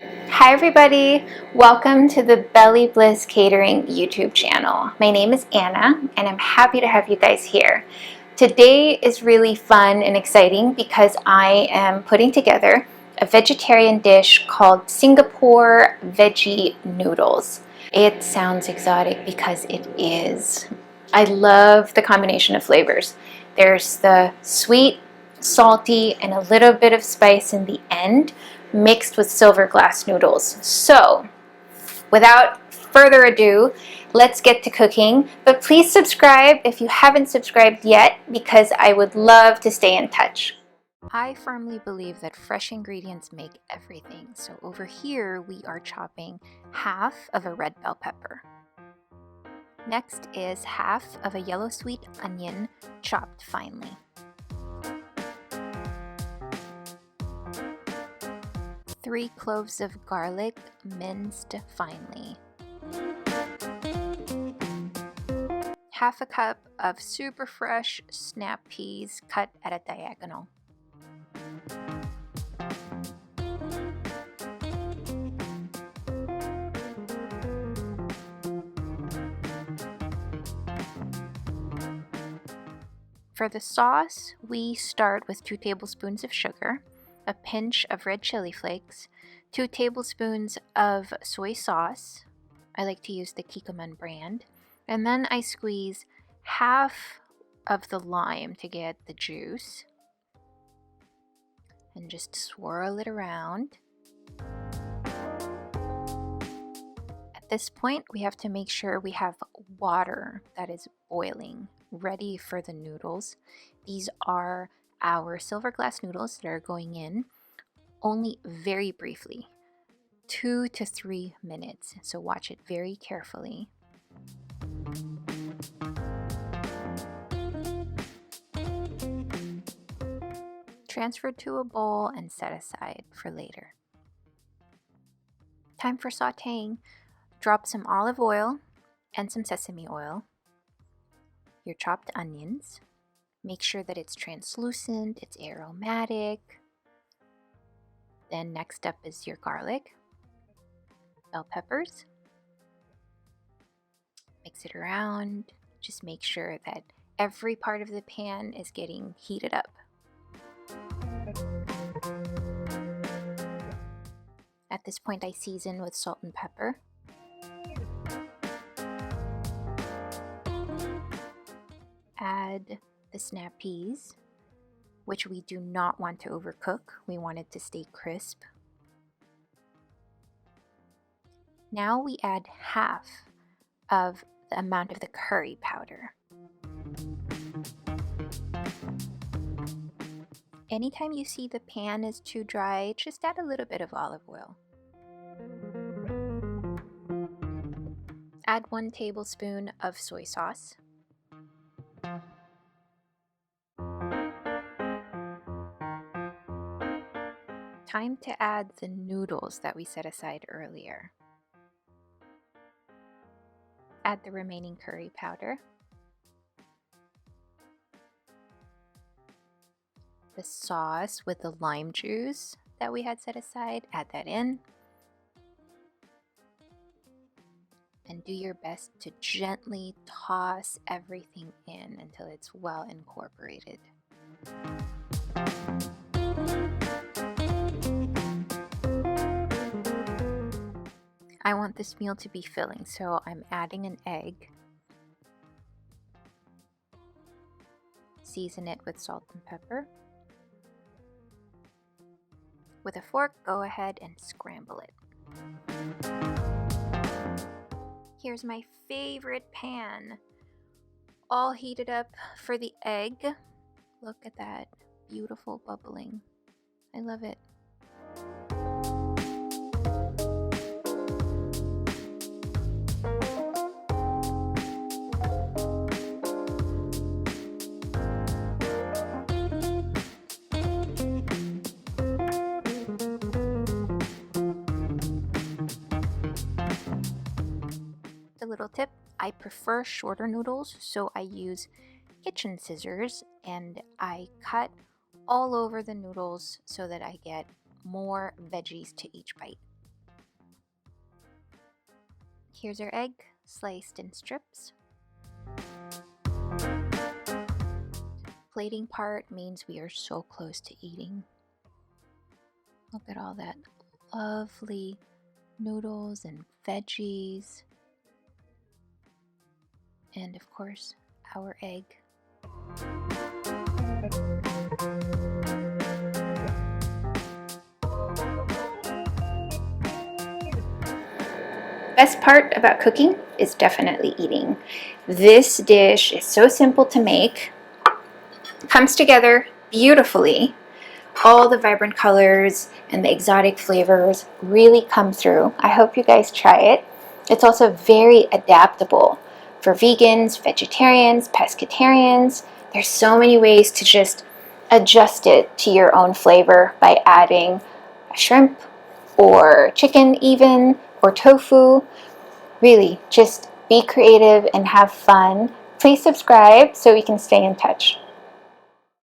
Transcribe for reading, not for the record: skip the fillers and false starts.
Hi everybody, welcome to the Bliss Catering YouTube channel. My name is Anna and I'm happy to have you guys here. Today is really fun and exciting because I am putting together a vegetarian dish called Singapore Veggie Noodles. It sounds exotic because it is. I love the combination of flavors. There's the sweet, salty, and a little bit of spice in the end, mixed with silver glass noodles. So, without further ado, let's get to cooking. But please subscribe if you haven't subscribed yet because I would love to stay in touch. I firmly believe that fresh ingredients make everything. So over here, we are chopping half of a red bell pepper. Next is half of a yellow sweet onion chopped finely. 3 cloves of garlic minced finely. Half a cup of super fresh snap peas cut at a diagonal. For the sauce, we start with 2 tablespoons of sugar, a pinch of red chili flakes, 2 tablespoons of soy sauce. I like to use the Kikkoman brand. And then I squeeze half of the lime to get the juice. And just swirl it around. At this point, we have to make sure we have water that is boiling, ready for the noodles. These are our silver glass noodles that are going in only very briefly, 2 to 3 minutes. So watch it very carefully. Transfer to a bowl and set aside for later. Time for sauteing. Drop some olive oil and some sesame oil, your chopped onions. Make sure that it's translucent, it's aromatic. Then next up is your garlic, bell peppers. Mix it around. Just make sure that every part of the pan is getting heated up. At this point, I season with salt and pepper. Add the snap peas, which we do not want to overcook. We want it to stay crisp. Now we add half of the amount of the curry powder. Anytime you see the pan is too dry, just add a little bit of olive oil. Add 1 tablespoon of soy sauce. Time to add the noodles that we set aside earlier. Add the remaining curry powder. The sauce with the lime juice that we had set aside, add that in. And do your best to gently toss everything in until it's well incorporated. I want this meal to be filling, so I'm adding an egg. Season it with salt and pepper. With a fork, go ahead and scramble it. Here's my favorite pan, all heated up for the egg. Look at that beautiful bubbling. I love it. A little tip, I prefer shorter noodles, so I use kitchen scissors and I cut all over the noodles so that I get more veggies to each bite. Here's our egg, sliced in strips. Plating part means we are so close to eating. Look at all that lovely noodles and veggies. And of course, our egg. Best part about cooking is definitely eating. This dish is so simple to make, comes together beautifully. All the vibrant colors and the exotic flavors really come through. I hope you guys try it. It's also very adaptable for vegans, vegetarians, pescetarians. There's so many ways to just adjust it to your own flavor by adding a shrimp or chicken even, or tofu. Really, just be creative and have fun. Please subscribe so we can stay in touch.